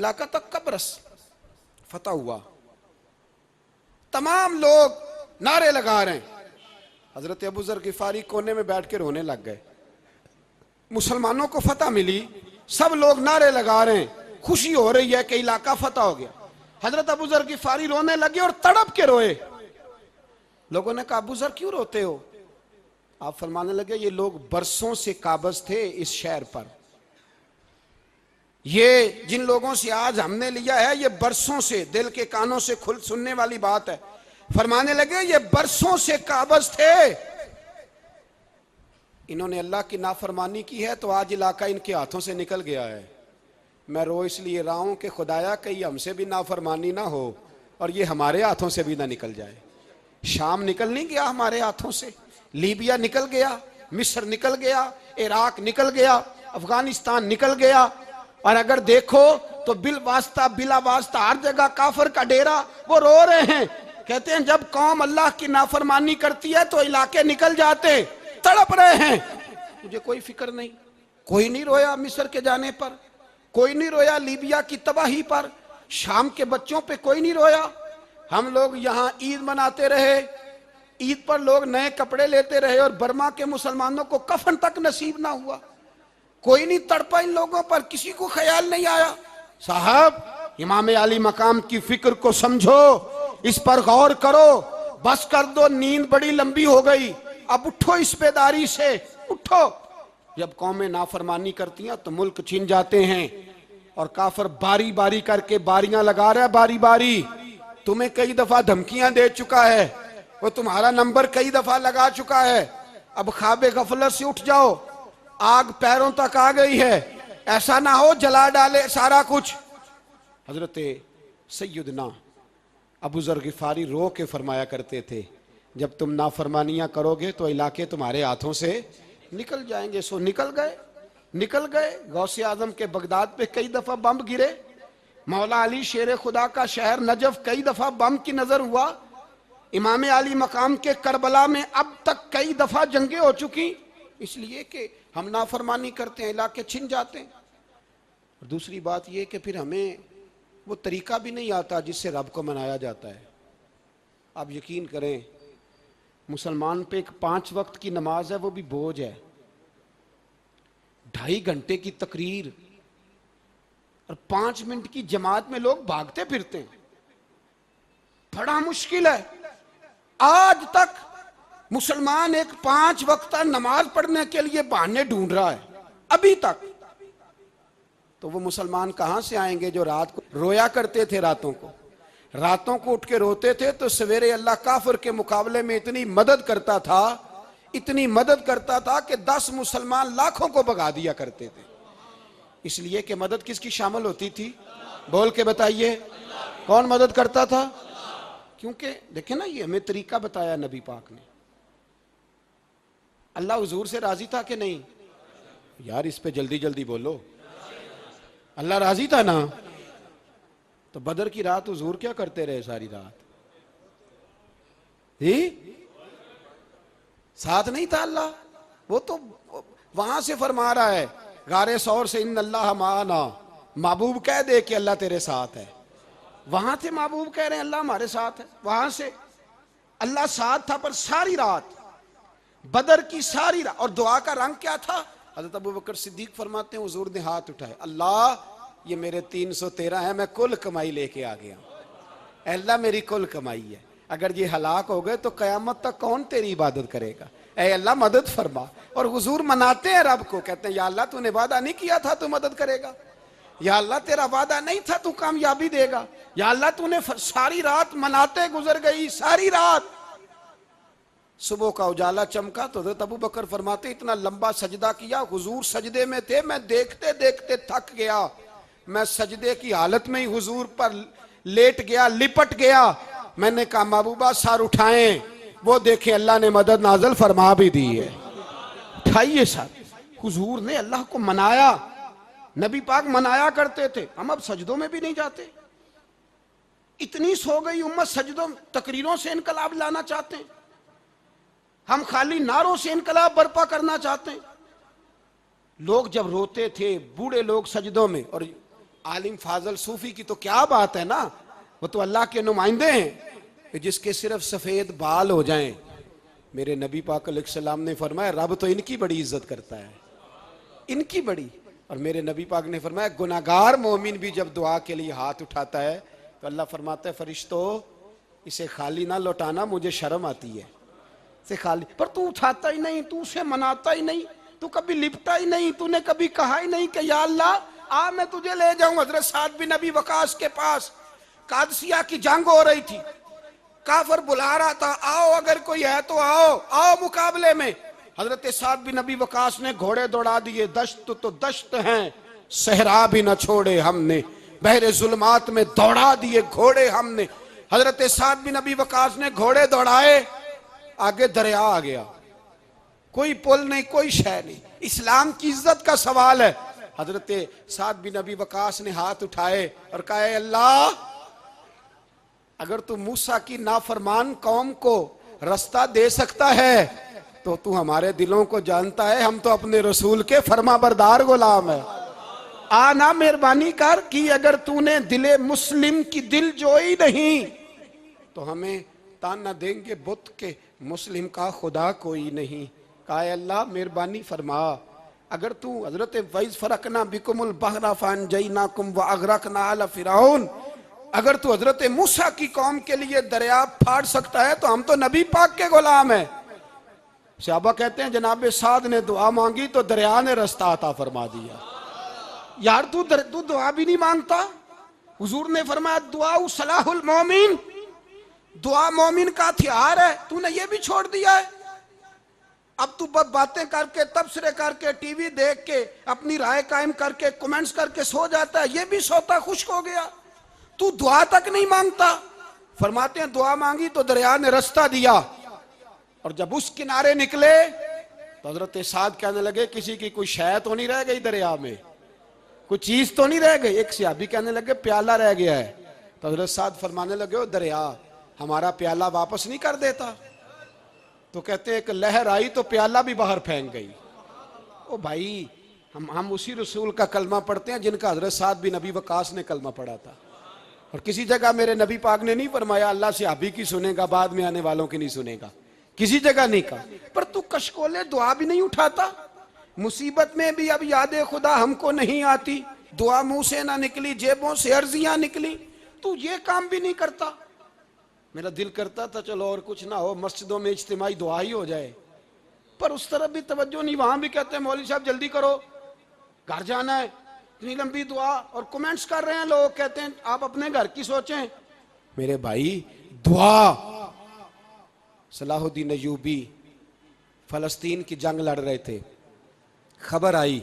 इलाका तक का बरस फतह हुआ, तमाम लोग नारे लगा रहे हैं। हजरत अबू जर गिफारी कोने में बैठ के रोने लग गए। मुसलमानों को फतह मिली, सब लोग नारे लगा रहे हैं, खुशी हो रही है कि इलाका फतह हो गया। हजरत अबू जर गिफारी रोने लगे और तड़प के रोए। लोगों ने कहा अबू जर क्यों रोते हो? आप फरमाने लगे ये लोग बरसों से काबज थे इस शहर पर, ये जिन लोगों से आज हमने लिया है ये बरसों से, दिल के कानों से खुल सुनने वाली बात है। फरमाने लगे ये बरसों से काबज थे, इन्होंने अल्लाह की नाफरमानी की है तो आज इलाका इनके हाथों से निकल गया है। मैं रो इसलिए रहा हूं कि खुदाया कहीं हमसे भी नाफरमानी ना हो और ये हमारे हाथों से भी ना निकल जाए। शाम निकल नहीं गया हमारे हाथों से, लीबिया निकल गया, मिस्र निकल गया, इराक निकल गया, अफगानिस्तान निकल गया। और अगर देखो तो बिला वास्ता हर जगह काफर का डेरा, वो रो रहे हैं, कहते हैं जब कौम अल्लाह की नाफरमानी करती है तो इलाके निकल जाते, तड़प रहे हैं। मुझे कोई फिक्र नहीं, कोई नहीं रोया मिस्र के जाने पर, कोई नहीं रोया लीबिया की तबाही पर, शाम के बच्चों पे कोई नहीं रोया। हम लोग यहाँ ईद मनाते रहे, ईद पर लोग नए कपड़े लेते रहे और बर्मा के मुसलमानों को कफन तक नसीब ना हुआ। कोई नहीं तड़पा इन लोगों पर, किसी को ख्याल नहीं आया। साहब इमाम अली मकाम की फिक्र को समझो, इस पर गौर करो, बस कर दो, नींद बड़ी लंबी हो गई, अब उठो इस बेदारी से, उठो। जब कौमें नाफरमानी करती हैं तो मुल्क छिन जाते हैं और काफर बारी बारी करके बारियां लगा रहा है, बारी बारी। तुम्हें कई दफा धमकियां दे चुका है, वो तुम्हारा नंबर कई दफा लगा चुका है। अब ख्वाबे गफलत से उठ जाओ, आग पैरों तक आ गई है, ऐसा ना हो जला डाले सारा कुछ। हजरत सैयदना अबू जर गिफारी रो के फरमाया करते थे जब तुम नाफरमानियां करोगे तो इलाके तुम्हारे हाथों से निकल जाएंगे। सो निकल गए, निकल गए। गौसे आजम के बगदाद पे कई दफा बम गिरे, मौला अली शेर खुदा का शहर नजफ कई दफा बम की नजर हुआ, इमाम अली मकाम के करबला में अब तक कई दफा जंगें हो चुकी, इसलिए कि हम नाफरमानी करते हैं, इलाके छिन जाते हैं। और दूसरी बात यह कि फिर हमें वो तरीका भी नहीं आता जिससे रब को मनाया जाता है। आप यकीन करें मुसलमान पे एक 5 वक्त की नमाज है, वो भी बोझ है। 2.5 घंटे की तकरीर और 5 मिनट की जमात में लोग भागते फिरते हैं, बड़ा मुश्किल है। आज तक मुसलमान एक 5 वक्त नमाज पढ़ने के लिए बहाने ढूंढ रहा है, अभी तक। तो वो मुसलमान कहां से आएंगे जो रात को रोया करते थे, रातों को उठ के रोते थे तो सवेरे अल्लाह काफिर के मुकाबले में इतनी मदद करता था, इतनी मदद करता था कि 10 मुसलमान लाखों को भगा दिया करते थे। इसलिए कि मदद किसकी शामिल होती थी? बोल के बताइए, कौन मदद करता था? क्योंकि देखे ना, ये हमें तरीका बताया नबी पाक ने। अल्लाह हुजूर से राजी था कि नहीं? यार इस पे जल्दी जल्दी बोलो, अल्लाह राजी था ना? तो बदर की रात हुजूर क्या करते रहे सारी रात? साथ नहीं था अल्लाह? वो तो वहां से फरमा रहा है गारे सौर से, इन अल्लाह माना, महबूब कह दे कि अल्लाह तेरे साथ है। वहां थे महबूब कह रहे हैं अल्लाह हमारे साथ है, वहां से अल्लाह साथ था। पर सारी रात, बदर की सारी रात, और दुआ का रंग क्या था? हज़रत अबू बकर सिद्दीक फरमाते हैं हुजूर ने हाथ उठाए, अल्लाह ये मेरे 313 है, मैं कुल कमाई लेके आ गया, अल्लाह मेरी कुल कमाई है, अगर ये हलाक हो गए तो कयामत तक कौन तेरी इबादत करेगा, ऐ अल्लाह मदद फरमा। और हुजूर मनाते हैं रब को, कहते हैं या अल्लाह तूने वादा नहीं किया था तू मदद करेगा, या अल्लाह तेरा वादा नहीं था तू कामयाबी देगा, या अल्लाह तूने सारी रात मनाते गुजर गई, सारी रात। सुबह का उजाला चमका तो हज़रत अबू बकर फरमाते इतना लंबा सजदा किया, हुजूर सजदे में थे, मैं देखते देखते थक गया, मैं सजदे की हालत में ही हुजूर पर लेट गया, लिपट गया। मैंने कहा महबूबा सर उठाएं, वो देखे अल्लाह ने मदद नाज़िल फरमा भी दी है। उठाइए सर। हुजूर ने अल्लाह को मनाया, नबी पाक मनाया करते थे। हम अब सजदों में भी नहीं जाते, इतनी सो गई उम्मत, सजदों तकरीरों से इनकलाब लाना चाहते हैं, हम खाली नारों से इनकलाब बर्पा करना चाहते हैं। लोग जब रोते थे, बूढ़े लोग सजदों में, और आलिम फाजल सूफी की तो क्या बात है ना, वो तो अल्लाह के नुमाइंदे हैं कि जिसके सिर्फ सफेद बाल हो जाएं। मेरे नबी पाक अलैहिस्सलाम ने फरमाया रब तो इनकी बड़ी इज्जत करता है, इनकी बड़ी। और मेरे नबी पाक ने फरमाया गुनाहगार मोमिन भी जब दुआ के लिए हाथ उठाता है तो अल्लाह फरमाता है फरिश्तों इसे खाली ना लौटाना, मुझे शर्म आती है से खाली। पर तू उठाता ही नहीं, तू उसे मनाता ही नहीं, तू कभी लिपटा ही नहीं, तूने कभी कहा ही नहीं कि या अल्लाह आ मैं तुझे ले जाऊं हजरत साद बिन नबी वकास के पास। कादसिया की जंग हो रही थी, काफर बुला रहा था, आओ अगर कोई है तो आओ, आओ मुकाबले में। हजरत साद बिन नबी वकास ने घोड़े दौड़ा दिए, दश्त तो दश्त हैं, सहरा भी न छोड़े हमने, बहरे जुल्मात में दौड़ा दिए घोड़े हमने। हजरत साद बिन नबी वकास ने घोड़े दौड़ाए, आगे दरिया आ गया, कोई पुल नहीं, कोई शय नहीं। इस्लाम की इज्जत का सवाल है। हजरत साद बिन नबी वकास ने हाथ उठाए और कहा अल्लाह अगर तू मूसा की नाफरमान कौम को रास्ता दे सकता है तो तू हमारे दिलों को जानता है, हम तो अपने रसूल के फरमाबरदार गुलाम है। आना मेहरबानी कर कि अगर तूने दिले मुस्लिम की दिल जोई नहीं तो हमें ताना देंगे बुत के मुस्लिम का खुदा कोई नहीं। कहा अल्लाह मेहरबानी फरमा, अगर तू हजरत वैस फरकना बिकुमुल बहरा फान जईनाकुम व अगरकना आला फिरौन, अगर तू हजरत मूसा की कौम के लिए दरिया फाड़ सकता है तो हम तो नबी पाक के गुलाम है। सहाबा कहते हैं जनाब साद ने दुआ मांगी तो दरिया ने रास्ता अता फरमा दिया। यार तू दुआ भी नहीं मांगता। हुजूर ने फरमाया दुआ सलाहुल मोमिन, दुआ मोमिन का हथियार है, तूने ये भी छोड़ दिया है। अब तू बस बातें करके तबसरे करके टीवी देख के अपनी राय कायम करके कमेंट्स करके सो जाता है, ये भी सोता खुश्क हो गया, तू दुआ तक नहीं मांगता। फरमाते हैं दुआ मांगी तो दरिया ने रास्ता दिया, और जब उस किनारे निकले तो हजरत साद कहने लगे किसी की कोई शय तो नहीं रह गई दरिया में, कोई चीज तो नहीं रह गई। एक सहाबी कहने लगे प्याला रह गया है। तो हजरत साद फरमाने लगे ओ दरिया हमारा प्याला वापस नहीं कर देता। तो कहते एक लहर आई तो प्याला भी बाहर फेंक गई। ओ भाई हम उसी रसूल का कलमा पढ़ते हैं जिनका हजरत साद बिन नबी वकास ने कलमा पढ़ा था। और किसी जगह मेरे नबी पाक ने नहीं फरमाया अल्लाह सहाबी की सुनेगा बाद में आने वालों की नहीं सुनेगा, किसी जगह नहीं कहा। पर तू कशकोले दुआ भी नहीं उठाता, मुसीबत में भी अब याद खुदा हमको नहीं आती, दुआ मुंह से ना निकली, जेबों से अर्जियां निकली, तू ये काम भी नहीं करता। मेरा दिल करता था चलो और कुछ ना हो, मस्जिदों में इज्तिमाई दुआ ही हो जाए, पर उस तरफ भी तवज्जो नहीं। वहां भी कहते हैं मौलवी साहब जल्दी करो घर जाना है, इतनी लंबी दुआ, और कमेंट्स कर रहे हैं लोग, कहते हैं आप अपने घर की सोचें। मेरे भाई दुआ, सलाहुद्दीन अय्यूबी फलस्तीन की जंग लड़ रहे थे, खबर आई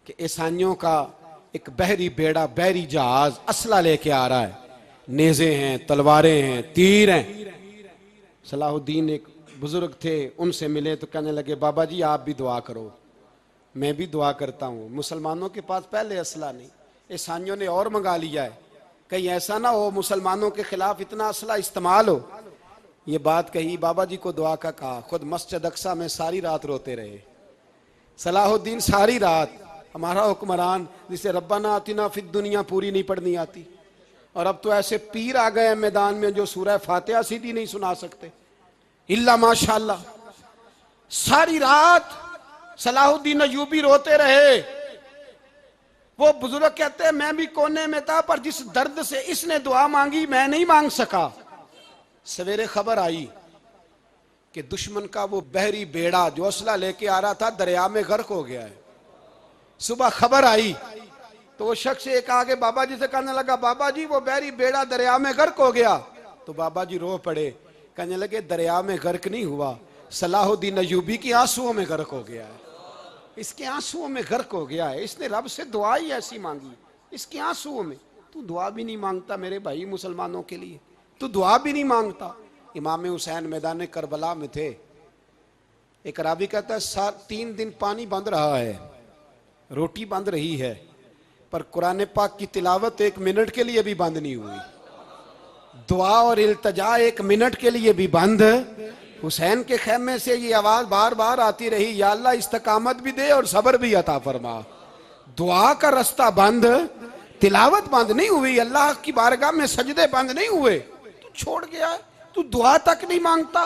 कि ईसाइयों का एक बहरी बेड़ा, बहरी जहाज असला लेके आ रहा है, नेज़े हैं, तलवारें हैं, तीर हैं। सलाहुद्दीन एक बुजुर्ग थे, उनसे मिले तो कहने लगे बाबा जी आप भी दुआ करो। मैं भी दुआ करता हूँ, मुसलमानों के पास पहले असला नहीं, ईसाइयों ने और मंगा लिया है, कहीं ऐसा ना हो मुसलमानों के खिलाफ इतना असला इस्तेमाल हो। ये बात कही, बाबा जी को दुआ का कहा, खुद मस्जिद अक्सा में सारी रात रोते रहे। सलाहुद्दीन सारी रात, हमारा हुक्मरान जिसे रब्बाना आतिना फिद दुनिया पूरी नहीं पढ़नी आती, और अब तो ऐसे पीर आ गए हैं मैदान में जो सूरह फातिहा सीधी नहीं सुना सकते, इल्ला माशाअल्लाह। सारी रात सलाहुद्दीन अय्यूबी रोते रहे। वो बुजुर्ग कहते हैं मैं भी कोने में था, पर जिस दर्द से इसने दुआ मांगी मैं नहीं मांग सका। सवेरे खबर आई कि दुश्मन का वो बहरी बेड़ा जो असला लेके आ रहा था दरिया में गर्क हो गया है। सुबह खबर आई तो वो शख्स एक आगे बाबा जी से कहने लगा बाबा जी वो बहरी बेड़ा दरिया में गर्क हो गया। तो बाबा जी रो पड़े, कहने लगे दरिया में गर्क नहीं हुआ, सलाहुद्दीन अय्यूबी की आंसुओं में गर्क हो गया है, इसके आंसुओं में गर्क हो गया है, इसने रब से दुआ ही ऐसी मांगी इसके आंसुओं में। तू दुआ भी नहीं मांगता मेरे भाई मुसलमानों के लिए, तू दुआ भी नहीं मांगता। इमाम हुसैन मैदान करबला में थे, एक रावी कहता है 3 दिन पानी बंद रहा है, रोटी बंद रही है, पर कुरान पाक की तिलावत 1 मिनट के लिए भी बंद नहीं हुई, दुआ और इल्तजा 1 मिनट के लिए भी बंद। हुसैन के खेमे से ये आवाज बार बार आती रही, या अल्लाह इस्तकामत भी दे और सब्र भी अता फरमा। दुआ का रास्ता बंद, तिलावत बंद नहीं हुई, अल्लाह की बारगाह में सजदे बंद नहीं हुए, तू छोड़ गया है। तू दुआ तक नहीं मांगता।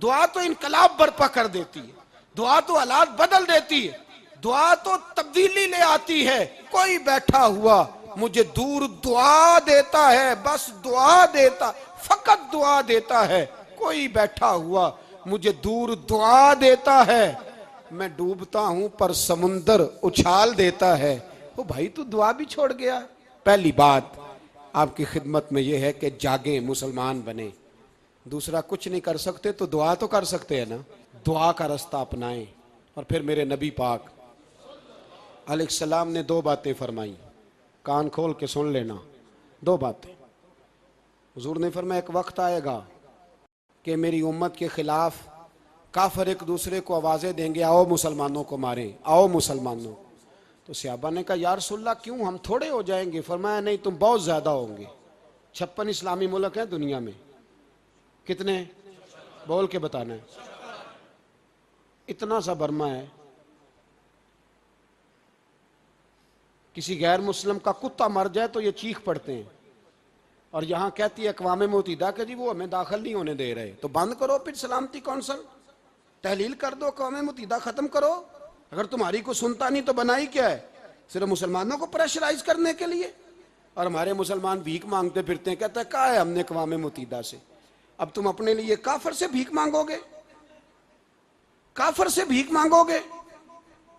दुआ तो इनकलाब बर्पा कर देती है, दुआ तो हालात बदल देती है, दुआ तो तब्दीली ले आती है। कोई बैठा हुआ मुझे दूर दुआ देता है, बस दुआ देता, फकत दुआ देता है। कोई बैठा हुआ मुझे दूर दुआ देता है, मैं डूबता हूं पर समुंदर उछाल देता है। ओ भाई तू दुआ भी छोड़ गया। पहली बात आपकी खिदमत में यह है कि जागे, मुसलमान बने। दूसरा कुछ नहीं कर सकते तो दुआ तो कर सकते हैं ना, दुआ का रास्ता अपनाएं। और फिर मेरे नबी पाक अलैहिस्सलाम ने दो बातें फरमाई, कान खोल के सुन लेना। दो बातें हुजूर ने फरमाया, एक वक्त आएगा कि मेरी उम्मत के खिलाफ काफिर एक दूसरे को आवाजें देंगे, आओ मुसलमानों को मारें, आओ मुसलमानों। तो सहाबा ने कहा, या रसूलल्लाह क्यों, हम थोड़े हो जाएंगे? फरमाया, नहीं, तुम बहुत ज्यादा होंगे। 56 इस्लामी मुल्क हैं दुनिया में। कितने? बोल के बताना है। इतना सा बर्मा है, किसी गैर मुस्लिम का कुत्ता मर जाए तो ये चीख पड़ते हैं। और यहां कहती है अक़वाम मुत्तहिदा कि जी वो हमें दाखिल नहीं होने दे रहे। तो बंद करो फिर सलामती कौंसिल, तहलील कर दो, अक़वाम मुत्तहिदा खत्म करो। अगर तुम्हारी को सुनता नहीं तो बनाई क्या है? सिर्फ मुसलमानों को प्रेशराइज करने के लिए। और हमारे मुसलमान भीख मांगते फिरते हैं, कहते हैं कहा है हमने अक़वाम मुत्तहिदा से। अब तुम अपने लिए काफिर से भीख मांगोगे, काफिर से भीख मांगोगे?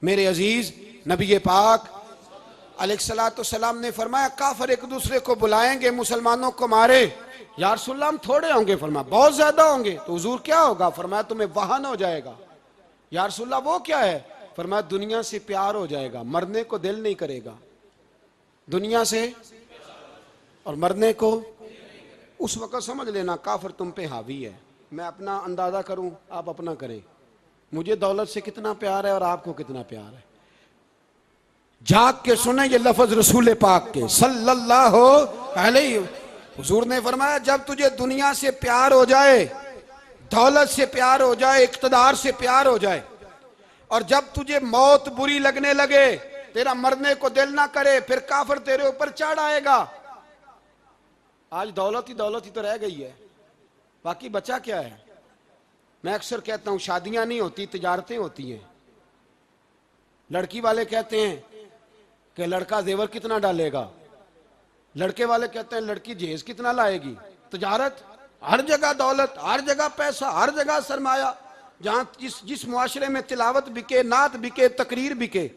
मेरे अजीज नबी पाक अलैहिस्सलाम ने फरमाया, काफिर एक दूसरे को बुलाएंगे, मुसलमानों को मारे। या रसूलल्लाह हम थोड़े होंगे? फरमाया बहुत ज्यादा होंगे। तो हुजूर क्या होगा? फरमाया तुम्हें वाहन हो जाएगा। या रसूलल्लाह वो क्या है? फरमाया दुनिया से प्यार हो जाएगा, मरने को दिल नहीं करेगा। दुनिया से और मरने को, उस वक्त समझ लेना काफिर तुम पे हावी है। मैं अपना अंदाजा करूं, आप अपना करें। मुझे दौलत से कितना प्यार है और आपको कितना प्यार है। जाग के सुने ये लफ्ज रसूल पाक के सल्लल्लाहु अलैहि। हुजूर ने फरमाया, जब तुझे दुनिया से प्यार हो जाए, दौलत से प्यार हो जाए, इक़्तिदार से प्यार हो जाए, और जब तुझे मौत बुरी लगने लगे, तेरा मरने को दिल ना करे, फिर काफिर तेरे ऊपर चढ़ आएगा। आज दौलत ही तो रह गई है, बाकी बचा क्या है? मैं अक्सर कहता हूं शादियां नहीं होती, तिजारतें होती हैं। लड़की वाले कहते हैं कि लड़का जेवर कितना डालेगा, लड़के वाले कहते हैं लड़की जहेज कितना लाएगी। तिजारत, हर जगह दौलत, हर जगह पैसा, हर जगह सरमाया। जहां जिस मुआशरे में तिलावत बिके, नात बिके, तकरीर बिके,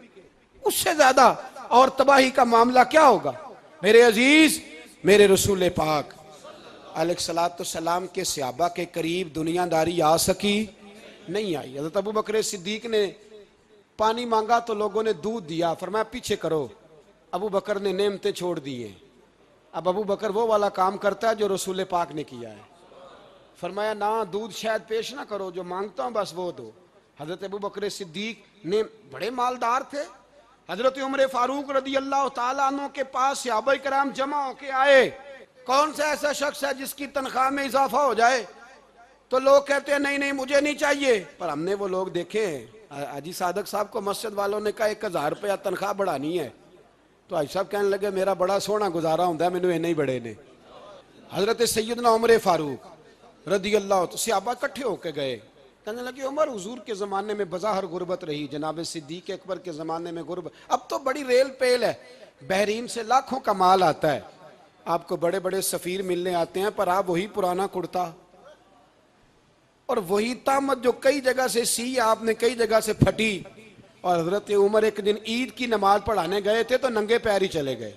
उससे ज्यादा और तबाही का मामला क्या होगा? मेरे अजीज, मेरे रसूल पाक अलैहिस्सलाम के सहाबा के करीब दुनियादारी आ सकी? नहीं आई। हज़रत अबू बकर सिद्दीक ने पानी मांगा तो लोगों ने दूध दिया, फरमाया पीछे करो। अबू बकर ने नेमतें छोड़ दिए। अब अबू बकर वो वाला काम करता है जो रसूल पाक ने किया है। फरमाया ना, दूध शायद पेश ना करो, जो मांगता हूं बस वो दो। हजरत अबू बकर सिद्दीक ने, बड़े मालदार थे, हजरत उमर फारूक रदी अल्लाह तआला अन्हु के पास सहाबा कराम जमा होके आए। कौन सा ऐसा शख्स है जिसकी तनख्वाह में इजाफा हो जाए? तो लोग कहते हैं नहीं नहीं मुझे नहीं चाहिए। पर हमने वो लोग देखे, हाजी सादक साहब को मस्जिद वालों ने कहा 1000 रुपया तनख्वाह बढ़ानी है, तो हाजी साहब कहने लगे मेरा बड़ा सोहना गुजारा होंदा है, मैनू इन्ने ही बड़े ने। हजरत सैयदना उमर फारूक रदी अल्लाह, तो सहाबा इकट्ठे होके गए, कहने लगे उमर, हुजूर के ज़माने में बज़ाहिर गुर्बत रही, जनाब सिद्दीक अकबर के ज़माने में गुर्बत, अब तो बड़ी रेल पेल है, बहरीन से लाखों का माल आता है, आपको बड़े बड़े सफ़ीर मिलने आते हैं, पर आप वही पुराना कुर्ता और वही तामत जो कई जगह से सी आपने, कई जगह से फटी। और हजरत उमर एक दिन ईद की नमाज पढ़ाने गए थे तो नंगे पैर ही चले गए।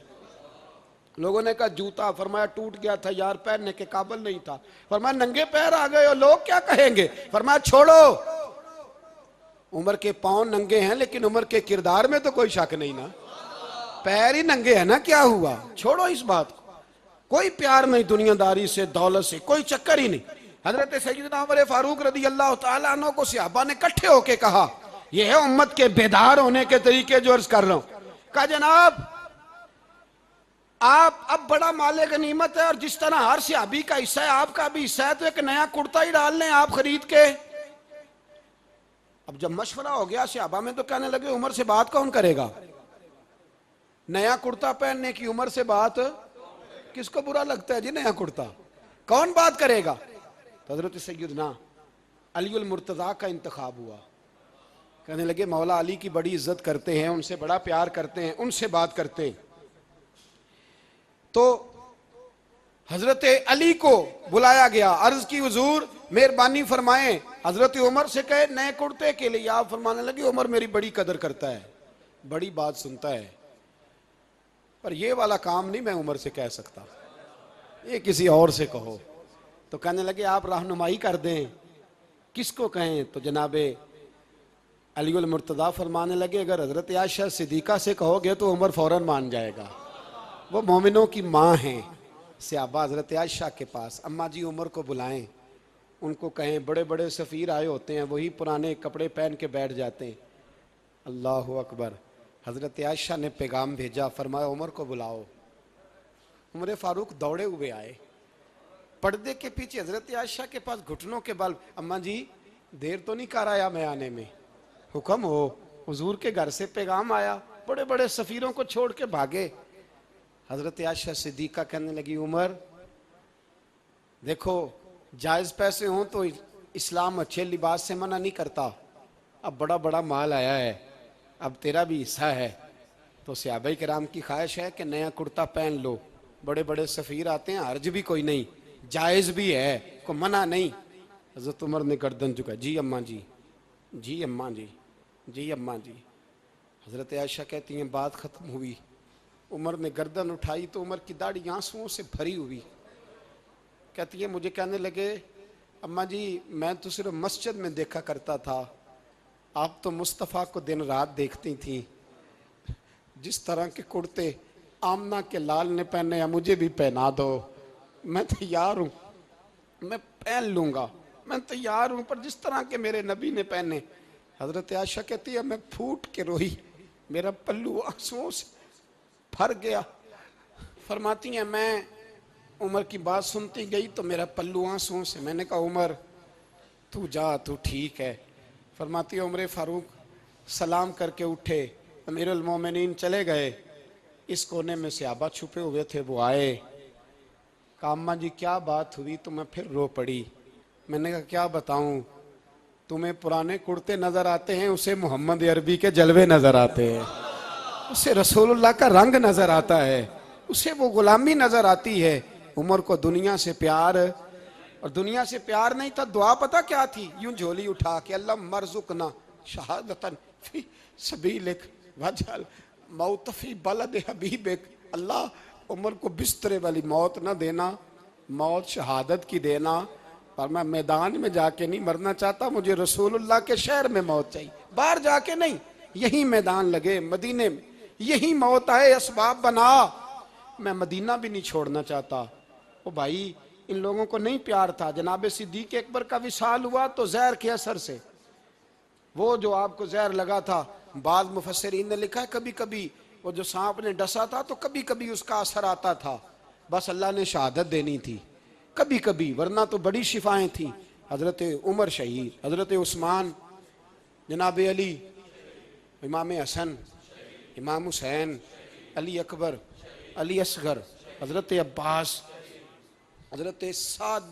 लोगों ने कहा जूता, फरमाया टूट गया था यार, पहनने के काबिल नहीं था। फरमाया नंगे पैर आ गए और लोग क्या कहेंगे? फरमाया छोड़ो, उमर के पांव नंगे हैं लेकिन उमर के किरदार में तो कोई शक नहीं ना, पैर ही नंगे है ना, क्या हुआ? छोड़ो इस बात को। कोई प्यार नहीं दुनियादारी से, दौलत से, कोई चक्कर ही नहीं। हजरत सैयदना उमर फारूक रदी अल्लाह तआला अन्हु को सहाबा ने इकट्ठे होके कहा, यह है उम्मत के बेदार होने के तरीके जो अर्ज कर रहा हूं। कहा जनाब आप अब बड़ा माले गनीमत है और जिस तरह हर सहाबी का हिस्सा है आपका भी हिस्सा है, तो एक नया कुर्ता ही डाल लें आप खरीद के। अब जब मशवरा हो गया सहाबा में तो कहने लगे उमर से बात कौन करेगा? नया कुर्ता पहनने की उम्र से बात, किसको बुरा लगता है जी नया कुर्ता, कौन बात करेगा। तो हजरत सैयदना अली उल मुर्तज़ा का इंतखाब हुआ। कहने लगे मौला अली की बड़ी इज्जत करते हैं, उनसे बड़ा प्यार करते हैं, उनसे बात करते हैं। तो हजरत अली को बुलाया गया, अर्ज की हुजूर मेहरबानी फरमाएं। हजरत उमर से कहे नए कुर्ते के लिए, आप फरमाने लगे उमर मेरी बड़ी कदर करता है, बड़ी बात सुनता है, पर ये वाला काम नहीं मैं उमर से कह सकता, ये किसी और से कहो। तो कहने लगे आप रहनुमाई कर दें, किसको कहें। तो जनाबे अली उल मुर्तज़ा फरमाने लगे अगर हजरत आयशा सिद्दीक़ा से कहोगे तो उमर फौरन मान जाएगा, वो मोमिनों की माँ हैं। सहाबा हजरत आयशा के पास, अम्मा जी उमर को बुलाएं, उनको कहें, बड़े बड़े सफ़ीर आए होते हैं, वही पुराने कपड़े पहन के बैठ जाते हैं। अल्लाह अकबर। हजरत आयशा ने पैगाम भेजा, फरमाया उमर को बुलाओ। उमर फारूक दौड़े हुए आए, पर्दे के पीछे हजरत आयशा के पास घुटनों के बल, अम्मा जी देर तो नहीं कर आया मैं आने में, हुक्म हो, हुजूर के घर से पैगाम आया, बड़े बड़े सफ़ीरों को छोड़ के भागे। हजरत आयशा सिद्दीक़ा कहने लगी उमर देखो जायज़ पैसे हों तो इस्लाम अच्छे लिबास से मना नहीं करता, अब बड़ा बड़ा माल आया है, अब तेरा भी हिस्सा है, तो सहाबाए किराम की ख्वाहिश है कि नया कुर्ता पहन लो, बड़े बड़े सफ़ीर आते हैं, हर्ज भी कोई नहीं, जायज़ भी है, को मना नहीं। हज़रत उमर ने गर्दन झुका, जी अम्मा जी, जी अम्मा जी, जी अम्मा जी। हज़रत आयशा कहती हैं बात ख़त्म हुई, उमर ने गर्दन उठाई तो उमर की दाढ़ी आंसुओं से भरी हुई। कहती है मुझे कहने लगे अम्मा जी मैं तो सिर्फ मस्जिद में देखा करता था, आप तो मुस्तफ़ा को दिन रात देखती थी, जिस तरह के कुर्ते आमना के लाल ने पहने या मुझे भी पहना दो, मैं तैयार हूँ, मैं पहन लूँगा, मैं तैयार हूँ, पर जिस तरह के मेरे नबी ने पहने। हज़रत आयशा कहती है मैं फूट के रोई, मेरा पल्लू आंसुओं से भर गया। फरमाती हैं मैं उमर की बात सुनती गई तो मेरा पल्लू आंसुओं से, मैंने कहा उमर तू जा, तू ठीक है। फरमाती है उमर फारूक सलाम करके उठे, अमीरुल मोमिनीन चले गए, इस कोने में सहाबा छुपे हुए थे, वो आए, कहा अम्मा जी क्या बात हुई, तो मैं फिर रो पड़ी। मैंने कहा क्या बताऊं, तुम्हें पुराने कुर्ते नजर आते हैं, उसे मोहम्मद अरबी के जलवे नजर आते हैं, उसे रसूलुल्लाह का रंग नजर आता है, उसे वो गुलामी नजर आती है। उमर को दुनिया से प्यार, और दुनिया से प्यार नहीं था, दुआ पता क्या थी, यूं झोली उठा के अल्लाह मरजुकना शहादतन फी सबीलिक वजल मौत फी बलद हबीबिक, अल्लाह उमर को बिस्तरे वाली मौत ना देना, मौत शहादत की देना, पर मैं मैदान में जाके नहीं मरना चाहता, मुझे रसूलुल्लाह के शहर में मौत चाहिए, बाहर जाके नहीं, यही मैदान लगे मदीने में, यही मौत आए, असबाब बना, मैं मदीना भी नहीं छोड़ना चाहता। ओ भाई इन लोगों को नहीं प्यार था, जनाब सिद्दीक अकबर का विसाल हुआ तो जहर के असर से, वो जो आपको जहर लगा था, बाद मुफस्सिरीन ने लिखा है कभी कभी वो जो सांप ने डसा था तो कभी कभी उसका असर आता था, बस अल्लाह ने शहादत देनी थी कभी कभी, वरना तो बड़ी शिफाएं थी। हजरत उमर शहीद, हजरत उस्मान, जनाब अली, इमाम हसन, इमाम हुसैन, अली अकबर, अली असगर, हजरत अब्बास, हजरत साद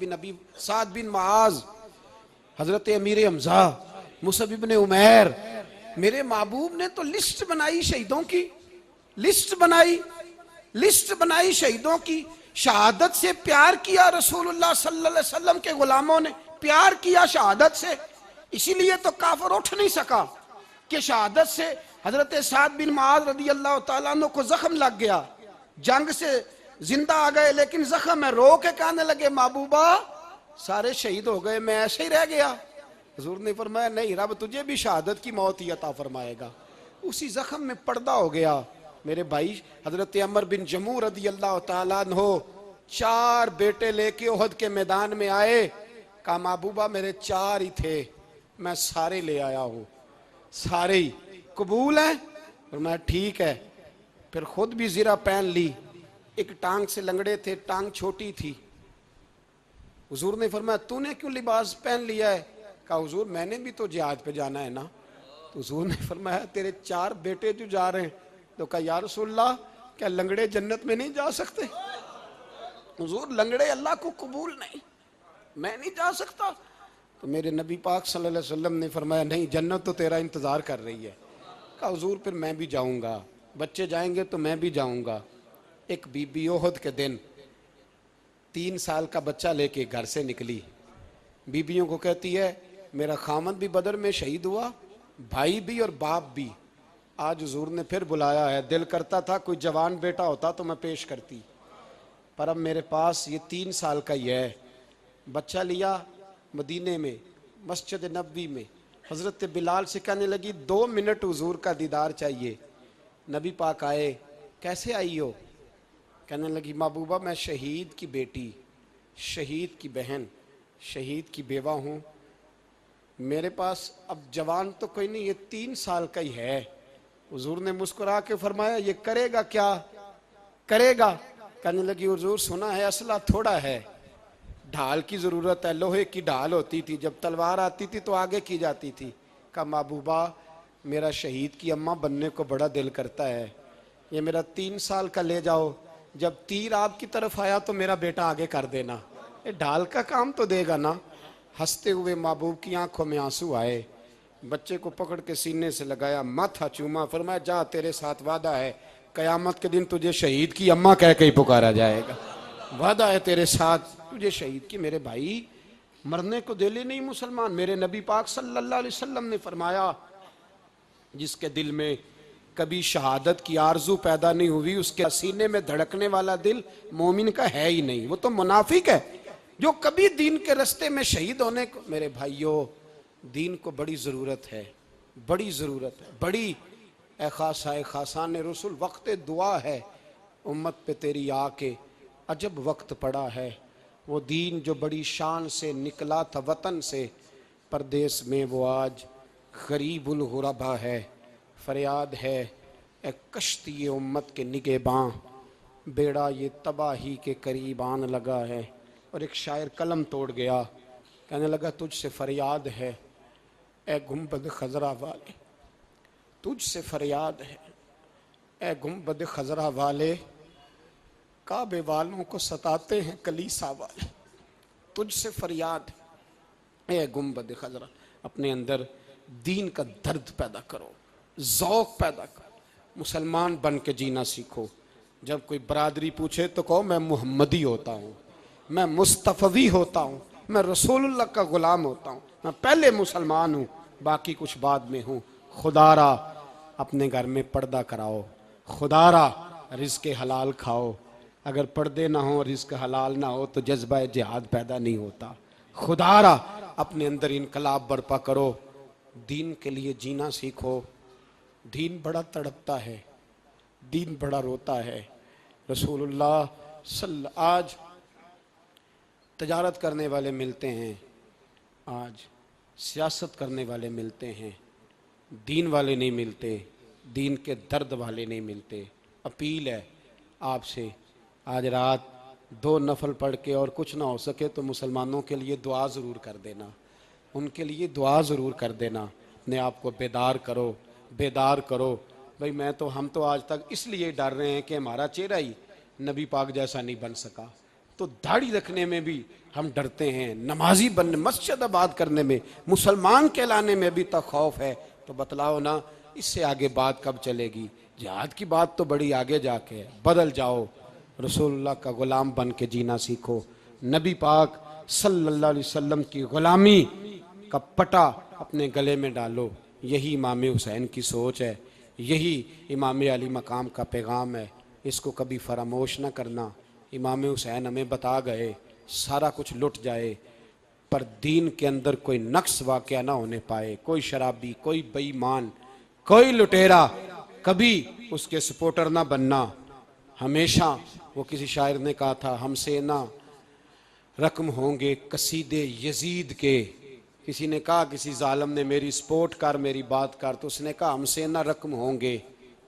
बिन माज, हजरत अमीर हमजा, मुसअब इब्ने उमैर, मेरे महबूब ने तो लिस्ट बनाई शहीदों की, लिस्ट बनाई शहीदों की, शहादत से प्यार किया रसूलुल्लाह सल्लल्लाहु अलैहि वसल्लम के गुलामों ने, प्यार किया शहादत से, इसीलिए तो काफिर उठ नहीं सका कि शहादत से हजरत साद बिन माज रदी अल्लाह तआला अन्हु को जख्म लग गया, जंग से जिंदा आ गए लेकिन जख्म है, रो के कहने लगे महबूबा सारे शहीद हो गए, मैं ऐसे ही रह गया। हुजूर ने फरमाया नहीं, रब तुझे भी शहादत की मौत ही अता फरमाएगा। उसी जख्म में पर्दा हो गया। मेरे भाई हजरत अमर बिन जमू रदी अल्लाह तआला अन्हु 4 बेटे लेके ओहद के मैदान में आए, कहा महबूबा मेरे 4 ही थे, मैं सारे ले आया हूँ, सारे ही कबूल है। और मैं ठीक है, फिर खुद भी ज़रा पहन ली, एक टांग से लंगड़े थे, टांग छोटी थी। हुजूर ने फरमाया तूने क्यों लिबास पहन लिया है, कहा हुजूर मैंने भी तो जिहाद पे जाना है ना। तो हुजूर ने फरमाया तेरे 4 बेटे जो जा रहे हैं, तो कहा या रसूलल्लाह क्या लंगड़े जन्नत में नहीं जा सकते? हुजूर लंगड़े अल्लाह को कबूल नहीं, मैं नहीं जा सकता। तो मेरे नबी पाक सल्लल्लाहु अलैहि वसल्लम ने फरमाया नहीं, जन्नत तो तेरा इंतज़ार कर रही है। कहा हुजूर फिर मैं भी जाऊंगा, बच्चे जाएंगे तो मैं भी जाऊंगा। एक बीबी ओहद के दिन 3 साल का बच्चा लेके घर से निकली। बीबियों को कहती है मेरा खामद भी बदर में शहीद हुआ, भाई भी और बाप भी। आज हुजूर ने फिर बुलाया है। दिल करता था कोई जवान बेटा होता तो मैं पेश करती, पर अब मेरे पास ये 3 साल का ही है। बच्चा लिया मदीने में मस्जिद नबवी में, हज़रत बिलाल से कहने लगी 2 मिनट हुजूर का दीदार चाहिए। नबी पाक आए, कैसे आई हो? कहने लगी महबूबा मैं शहीद की बेटी, शहीद की बहन, शहीद की बेवा हूँ, मेरे पास अब जवान तो कोई नहीं, ये 3 साल का ही है। हुजूर ने मुस्कुरा के फरमाया ये करेगा क्या करेगा? कहने लगी हुजूर सुना है असला थोड़ा है, ढाल की ज़रूरत है, लोहे की ढाल होती थी, जब तलवार आती थी तो आगे की जाती थी। कहा महबूबा मेरा शहीद की अम्मा बनने को बड़ा दिल करता है, ये मेरा 3 साल का ले जाओ, जब तीर आपकी तरफ आया तो मेरा बेटा आगे कर देना, ये ढाल का काम तो देगा ना। हंसते हुए महबूब की आंखों में आंसू आए, बच्चे को पकड़ के सीने से लगाया, माथा चूमा, फरमाया जा तेरे साथ वादा है, कयामत के दिन तुझे शहीद की अम्मा कह के ही पुकारा जाएगा। वादा है तेरे साथ, तुझे शहीद की। मेरे भाई मरने को दिल नहीं मुसलमान। मेरे नबी पाक सल्लल्लाहु अलैहि वसल्लम ने फरमाया जिसके दिल में कभी शहादत की आरजू पैदा नहीं हुई, उसके सीने में धड़कने वाला दिल मोमिन का है ही नहीं, वो तो मुनाफिक है। जो कभी दीन के रास्ते में शहीद होने को, मेरे भाइयों दीन को बड़ी ज़रूरत है, बड़ी ज़रूरत है, बड़ी। ए खासान रसूल वक्त दुआ है, उम्मत पे तेरी आके अजब वक्त पड़ा है। वो दीन जो बड़ी शान से निकला था वतन से, परदेश में वो आज गरीबुल गुरबा है। फरियाद है ए कश्ती उम्मत के निगेबां, बेड़ा ये तबाही के करीब आन लगा है। और एक शायर कलम तोड़ गया, कहने लगा तुझसे फरियाद है ए गुंबद खजरा वाले, तुझसे फरियाद है ए गुंबद खजरा वाले, काबे वालों को सताते हैं कलीसा वाले। तुझसे फरियाद ए गुंबद खजरा। अपने अंदर दीन का दर्द पैदा करो, ज़ौक़ पैदा करो, मुसलमान बन के जीना सीखो। जब कोई बरादरी पूछे तो कहो मैं मुहम्मदी होता हूँ, मैं मुस्तफ़वी होता हूँ, मैं रसूलुल्लाह का ग़ुलाम होता हूँ, मैं पहले मुसलमान हूँ, बाकी कुछ बाद में हूँ। खुदारा अपने घर में पर्दा कराओ, खुदारा रिज़्क़ हलाल खाओ। अगर पर्दे ना हो, रिज़्क़ हलाल ना हो तो जज्बा जिहाद पैदा नहीं होता। खुदारा अपने अंदर इनकलाब बर्पा करो, दीन के लिए जीना सीखो। दीन बड़ा तड़पता है, दीन बड़ा रोता है। रसूलुल्लाह आज तजारत करने वाले मिलते हैं, आज सियासत करने वाले मिलते हैं, दीन वाले नहीं मिलते, दीन के दर्द वाले नहीं मिलते। अपील है आपसे, आज रात 2 नफल पढ़ के और कुछ ना हो सके तो मुसलमानों के लिए दुआ ज़रूर कर देना, उनके लिए दुआ ज़रूर कर देना। अपने आप को बेदार करो, बेदार करो। भाई मैं तो, हम तो आज तक इसलिए डर रहे हैं कि हमारा चेहरा ही नबी पाक जैसा नहीं बन सका, तो दाढ़ी रखने में भी हम डरते हैं, नमाजी बनने, मस्जिद आबाद करने में, मुसलमान कहलाने में भी तक खौफ है। तो बतलाओ ना, इससे आगे बात कब चलेगी? जिहाद की बात तो बड़ी आगे जाके है। बदल जाओ, रसूलुल्लाह का ग़ुलाम बन के जीना सीखो। नबी पाक सल्लल्लाहु अलैहि वसल्लम की ग़ुलामी का पटा अपने गले में डालो। यही इमाम हुसैन की सोच है, यही इमाम अली मकाम का पैगाम है। इसको कभी फरामोश ना करना। इमाम हुसैन हमें बता गए, सारा कुछ लुट जाए पर दीन के अंदर कोई नक्स वाक़या ना होने पाए। कोई शराबी, कोई बेईमान, कोई लुटेरा कभी उसके सपोर्टर ना बनना। हमेशा, वो किसी शायर ने कहा था, हमसे ना रकम होंगे कसीदे यजीद के। किसी ने कहा, किसी जालिम ने मेरी सपोर्ट कर, मेरी बात कर, तो उसने कहा हमसे ना रकम होंगे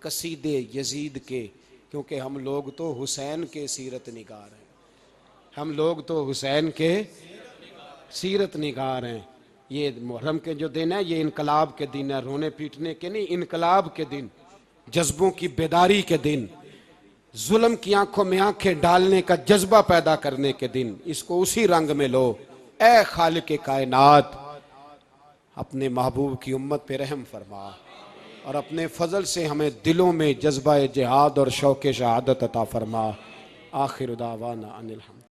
कसीदे यजीद के, क्योंकि हम लोग तो हुसैन के सीरत निगार हैं। हम लोग तो हुसैन के सीरत निगार हैं। ये मुहर्रम के जो दिन है, ये इनकलाब के दिन है, रोने पीटने के नहीं, इनकलाब के दिन, जज्बों की बेदारी के दिन। जुल्म की आंखों में आंखें डालने का जज्बा पैदा करने के दिन, इसको उसी रंग में लो। ए खालिक कायनात, अपने महबूब की उम्मत पे रहम फरमा और अपने फजल से हमें दिलों में जज्बा जिहाद और शौक़ शहादत अता फरमा। आखिर दावाना अनिल हम्द।